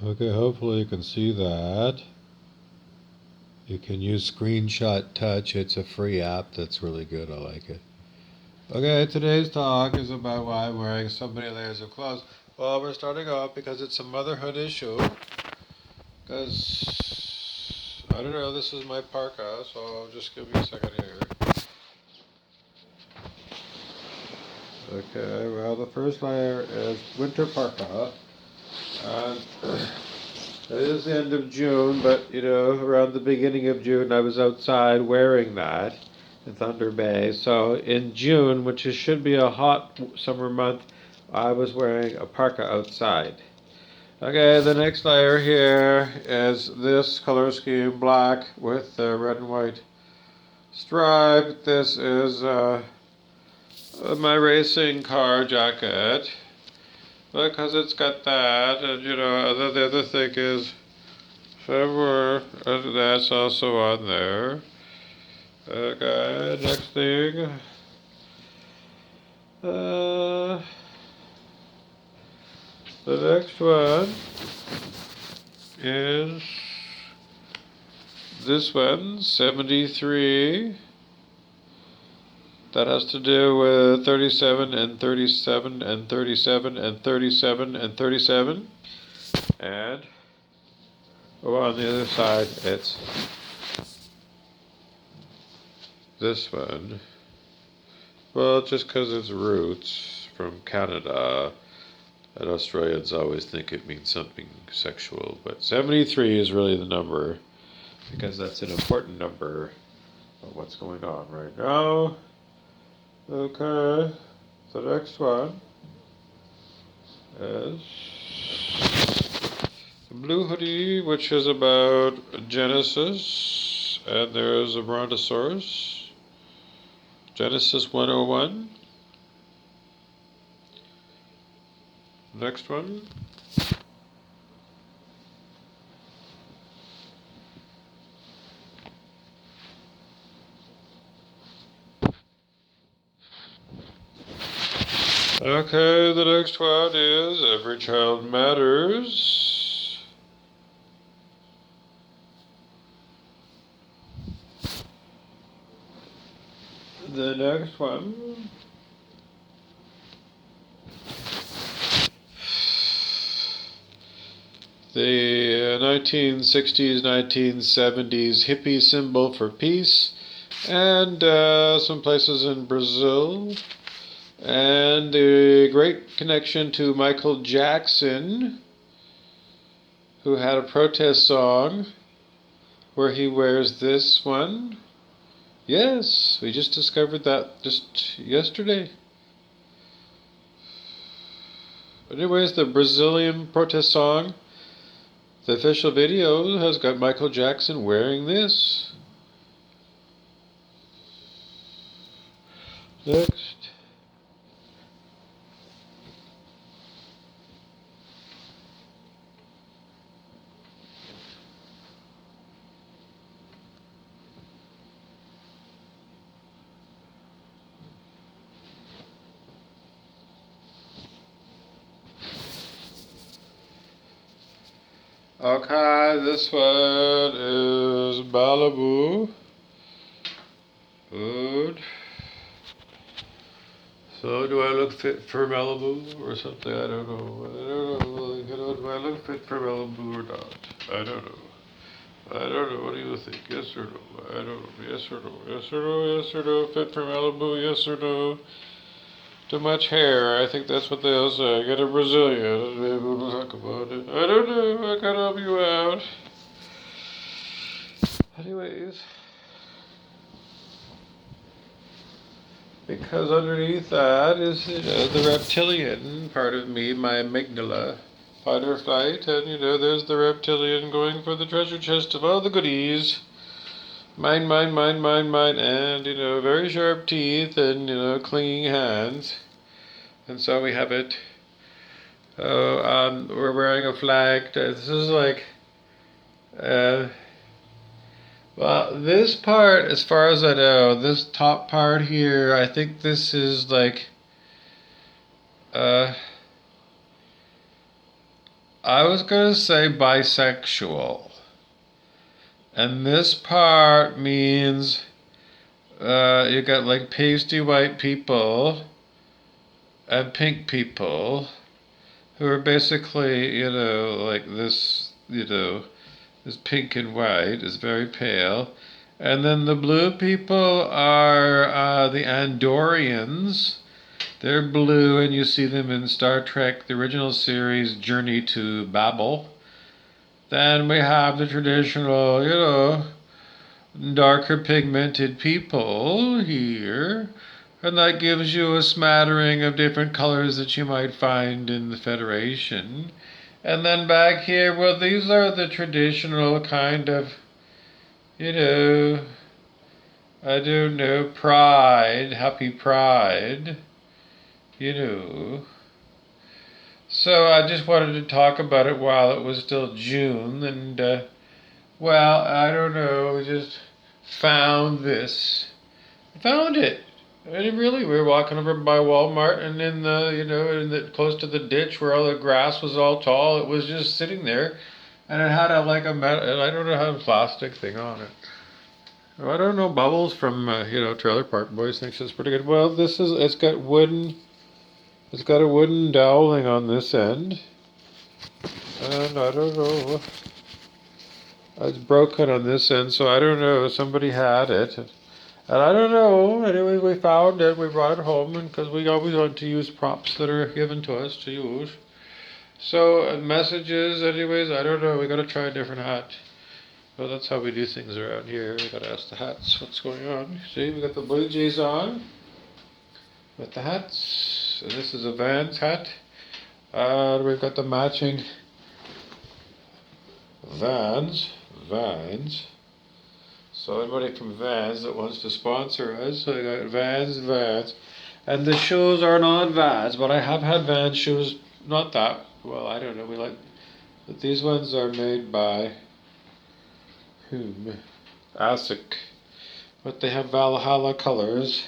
Okay, hopefully you can see that. You can use Screenshot Touch. It's a free app that's really good. I like it. Okay, today's talk is about why I'm wearing so many layers of clothes. Well, we're starting off because it's a motherhood issue. Because, I don't know, this is my parka, so just give me a second here. Okay, well, the first layer is winter parka. And it is the end of June, but around the beginning of June, I was outside wearing that in Thunder Bay. So in June, which should be a hot summer month, I was wearing a parka outside. Okay, the next layer here is this color scheme, black with the red and white stripe. This is my racing car jacket. Because it's got that, and the other thing is somewhere, and that's also on there. Okay, next thing. The next one is this one, 73. That has to do with 37 and 37 and 37 and 37 and 37. And on the other side, it's this one. Well, just because it's roots from Canada, and Australians always think it means something sexual. But 73 is really the number, because that's an important number of what's going on right now. Okay, the next one is the blue hoodie, which is about Genesis, and there's a brontosaurus. Genesis 101. Next one. Okay, the next one is Every Child Matters. The next one. The 1960s, 1970s hippie symbol for peace, and some places in Brazil, and the great connection to Michael Jackson, who had a protest song where he wears this one. Yes, we just discovered that just yesterday. Anyways, the Brazilian protest song, the official video has got Michael Jackson wearing this. Next. Okay, this one is Malibu food. So do I look fit for Malibu or something? I don't know. Do I look fit for Malibu or not? I don't know. What do you think? Yes or no? I don't know. Yes or no? Yes or no? Yes or no? Fit for Malibu? Yes or no? Too much hair. I think that's what they'll say. Get a Brazilian. Maybe we'll talk about it. I don't know. I can help you out. Anyways. Because underneath that is, the reptilian part of me, my amygdala, fight or flight, and there's the reptilian going for the treasure chest of all the goodies. Mine, mine, mine, mine, mine, and, very sharp teeth and, clinging hands. And so we have it. We're wearing a flag. This is like, well, this part, as far as I know, this top part here, I think this is like, I was going to say bisexual. And this part means you got like pasty white people and pink people who are basically, like this, is pink and white, is very pale. And then the blue people are the Andorians. They're blue, and you see them in Star Trek, the original series, Journey to Babel. Then we have the traditional, darker pigmented people here. And that gives you a smattering of different colors that you might find in the Federation. And then back here, well, these are the traditional kind of, I don't know, pride, happy pride, So I just wanted to talk about it while it was still June, and, well, I don't know, we just found this. Found it. And really, we were walking over by Walmart, and in close to the ditch where all the grass was all tall, it was just sitting there, and it had a metal, I don't know, how plastic thing on it. I don't know, Bubbles from Trailer Park Boys thinks it's pretty good. Well, it's got a wooden dowling on this end, and I don't know. It's broken on this end, so I don't know. Somebody had it. And I don't know. Anyway, we found it. We brought it home, and because we always want to use props that are given to us to use. So messages, anyways. I don't know. We got to try a different hat. Well, that's how we do things around here. We got to ask the hats what's going on. See, we got the Blue Jays on with the hats. And this is a Vans hat. We've got the matching Vans. So anybody from Vans that wants to sponsor us, so I got Vans. And the shoes are not Vans, but I have had Vans shoes, not that, well, I don't know, but these ones are made by whom? ASIC. But they have Valhalla colors,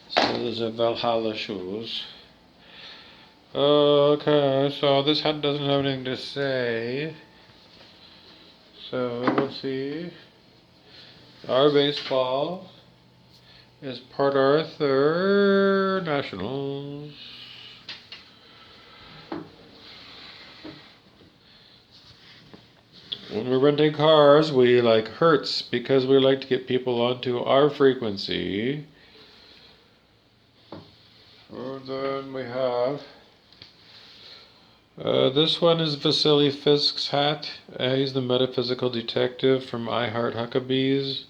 so those are Valhalla shoes. Okay, so this hat doesn't have anything to say. So let's see. Our baseball is Port Arthur Nationals. When we're renting cars, we like Hertz because we like to get people onto our frequency. And then we have this one is Vasily Fisk's hat. He's the metaphysical detective from I Heart Huckabees.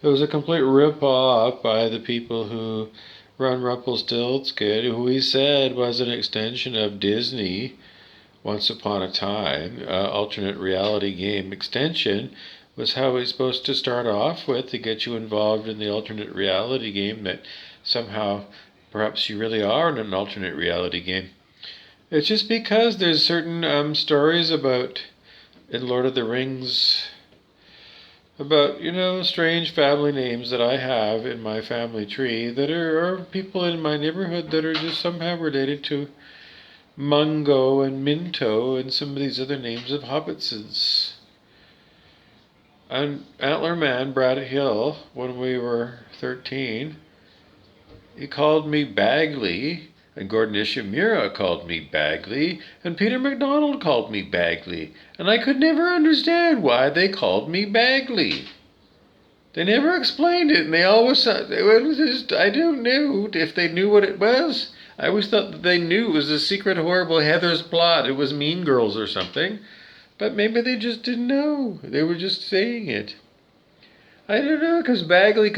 It was a complete rip-off by the people who run Rumpelstiltskin, who he said was an extension of Disney Once Upon a Time. Alternate reality game extension was how it's supposed to start off with, to get you involved in the alternate reality game, that somehow perhaps you really are in an alternate reality game. It's just because there's certain stories about, in Lord of the Rings, about, strange family names that I have in my family tree that are people in my neighborhood that are just somehow related to Mungo and Minto and some of these other names of hobbitses. And Antler Man, Brad Hill, when we were 13, he called me Bagley. And Gordon Ishimura called me Bagley, and Peter MacDonald called me Bagley, and I could never understand why they called me Bagley. They never explained it, and they always said, it was just, I don't know if they knew what it was. I always thought that they knew it was a secret horrible Heather's plot. It was Mean Girls or something, but maybe they just didn't know. They were just saying it. I don't know, because Bag End,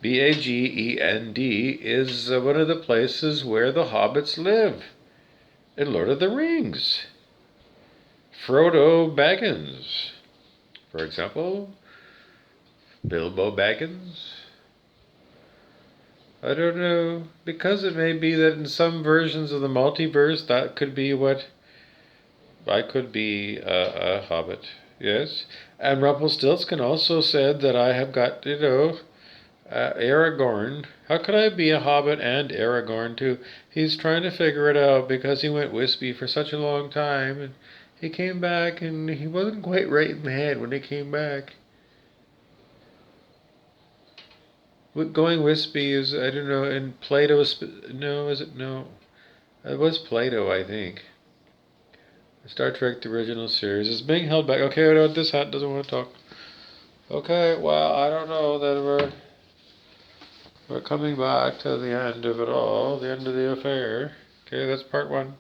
Bagend, is one of the places where the hobbits live in Lord of the Rings. Frodo Baggins, for example. Bilbo Baggins. I don't know, because it may be that in some versions of the multiverse that could be what I could be a hobbit. Yes. And Rumpelstiltskin also said that I have got, Aragorn. How could I be a hobbit and Aragorn too? He's trying to figure it out because he went wispy for such a long time, and he came back, and he wasn't quite right in the head when he came back. Going wispy is, I don't know, and Plato is, no, is it? No. It was Plato, I think. Star Trek, the original series, is being held back. Okay, no, this hat doesn't want to talk. Okay, well, I don't know that we're coming back to the end of it all, the end of the affair. Okay, that's part one.